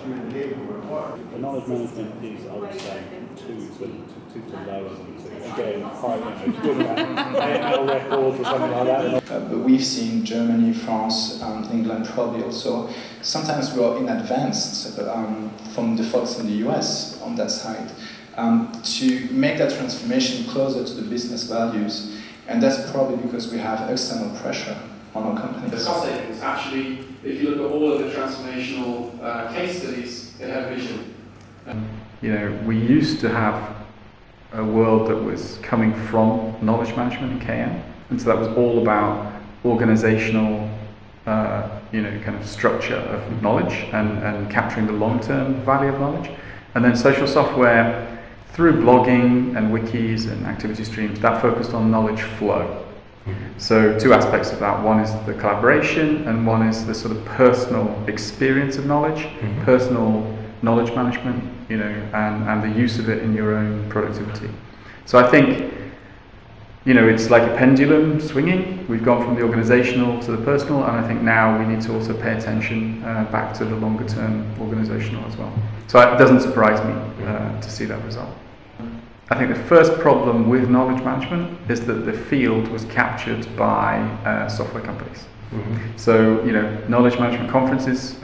The knowledge management is, I would say, too low. Again, quite doing AML records or something like that. But we've seen Germany, France, England probably also. Sometimes we are in advance from the folks in the US on that side to make that transformation closer to the business values. And that's probably because we have external pressure on our companies. The cost savings, actually, if you look at all of the transformational case studies, they have vision. You know, we used to have a world that was coming from knowledge management in KM, and so that was all about organisational, you know, kind of structure of knowledge and capturing the long-term value of knowledge. And then social software, through blogging and wikis and activity streams, that focused on knowledge flow. So two aspects of that. One is the collaboration, and one is the sort of personal experience of knowledge, personal knowledge management, you know, and the use of it in your own productivity. So I think, you know, it's like a pendulum swinging. We've gone from the organisational to the personal, and I think now we need to also pay attention back to the longer term organisational as well. So it doesn't surprise me to see that result. I think the first problem with knowledge management is that the field was captured by software companies. So, you know, knowledge management conferences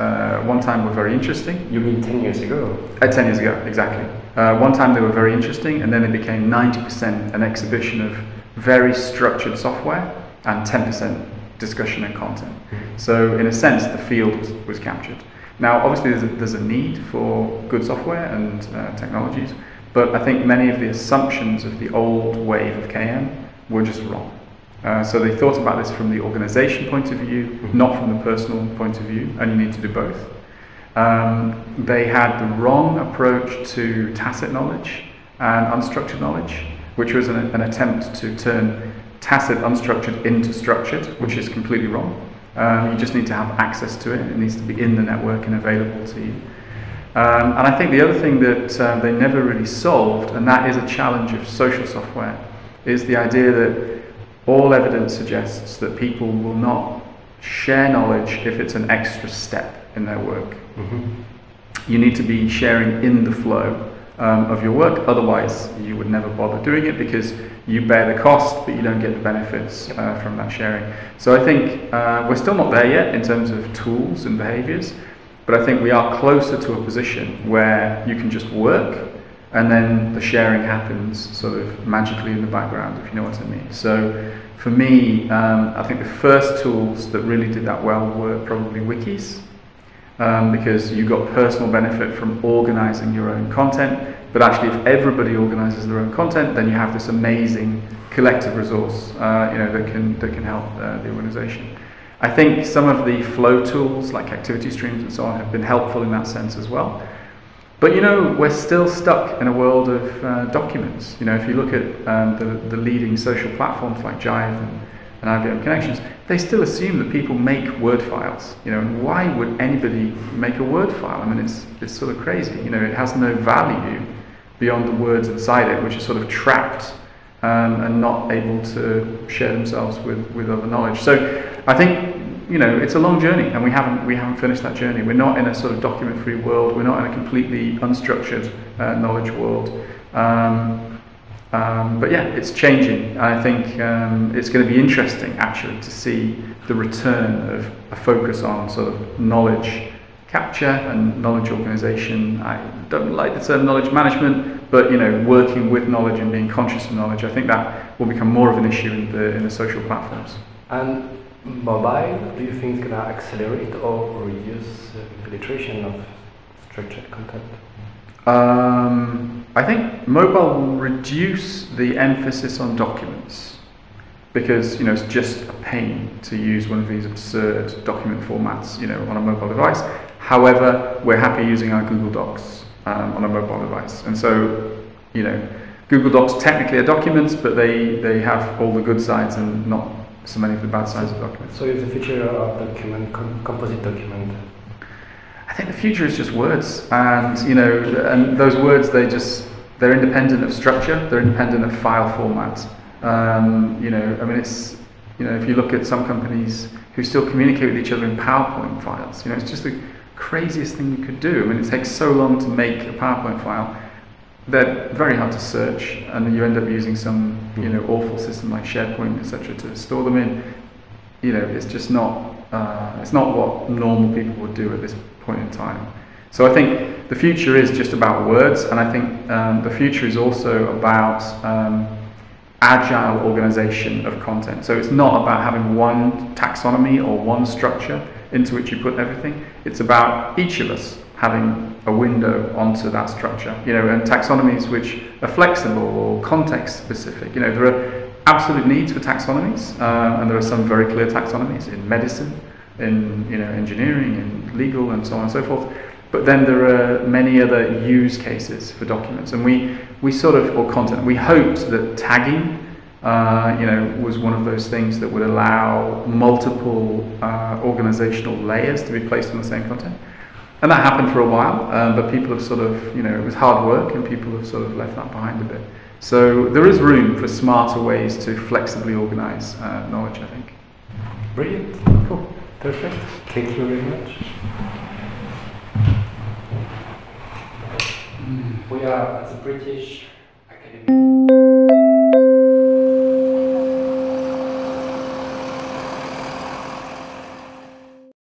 one time were very interesting. You mean 10 years ago? 10 years ago, exactly. One time they were very interesting, and then they became 90% an exhibition of very structured software and 10% discussion and content. So in a sense, the field was captured. Now, obviously there's a need for good software and technologies, but I think many of the assumptions of the old wave of KM were just wrong. So they thought about this from the organisation point of view, not from the personal point of view, and you need to do both. They had the wrong approach to tacit knowledge and unstructured knowledge, which was an attempt to turn tacit, unstructured into structured, which is completely wrong. You just need to have access to it. It needs to be in the network and available to you. And I think the other thing that they never really solved, and that is a challenge of social software, is the idea that all evidence suggests that people will not share knowledge if it's an extra step in their work. You need to be sharing in the flow of your work, otherwise you would never bother doing it because you bear the cost but you don't get the benefits from that sharing. So I think we're still not there yet in terms of tools and behaviours, but I think we are closer to a position where you can just work and then the sharing happens sort of magically in the background, if you know what I mean. So for me, I think the first tools that really did that well were probably wikis, because you got personal benefit from organising your own content, but actually if everybody organises their own content, then you have this amazing collective resource you know, that can help the organisation. I think some of the flow tools like activity streams and so on have been helpful in that sense as well. But you know, we're still stuck in a world of documents. You know, if you look at the leading social platforms like Jive and IBM Connections, they still assume that people make Word files. You know, and why would anybody make a Word file? I mean, it's sort of crazy. You know, it has no value beyond the words inside it, which are sort of trapped and not able to share themselves with other knowledge. So I think, you know, it's a long journey, and we haven't finished that journey. We're not in a sort of document-free world. We're not in a completely unstructured knowledge world. But yeah, it's changing. I think it's going to be interesting, actually, to see the return of a focus on sort of knowledge capture and knowledge organisation. I don't like the term knowledge management, but you know, working with knowledge and being conscious of knowledge. I think that will become more of an issue in the social platforms. And mobile, do you think it's going to accelerate or reduce penetration of structured content? I think mobile will reduce the emphasis on documents because, you know, it's just a pain to use one of these absurd document formats, you know, on a mobile device. However, we're happy using our Google Docs on a mobile device, and so, you know, Google Docs technically are documents, but they have all the good sides and not so many of the bad sides of documents. So it's the future of document, composite document. I think the future is just words, and you know, and those words they're independent of structure, they're independent of file format. You know, I mean, it's, you know, if you look at some companies who still communicate with each other in PowerPoint files, you know, it's just a craziest thing you could do. I mean, it takes so long to make a PowerPoint file. They're very hard to search, and you end up using some, awful system like SharePoint, etc., to store them in. It's just not. It's not what normal people would do at this point in time. So I think the future is just about words, and I think the future is also about agile organization of content. So it's not about having one taxonomy or one structure into which you put everything. It's about each of us having a window onto that structure, and taxonomies which are flexible or context specific. There are absolute needs for taxonomies, and there are some very clear taxonomies in medicine, in engineering, in legal, and so on and so forth. But then there are many other use cases for documents, and we sort of, or content, we hoped that tagging, was one of those things that would allow multiple organizational layers to be placed on the same content. And that happened for a while, but people have sort of, it was hard work, and people have sort of left that behind a bit. So there is room for smarter ways to flexibly organize knowledge, I think. Brilliant. Cool. Perfect. Thank you very much. We are at the British Academy.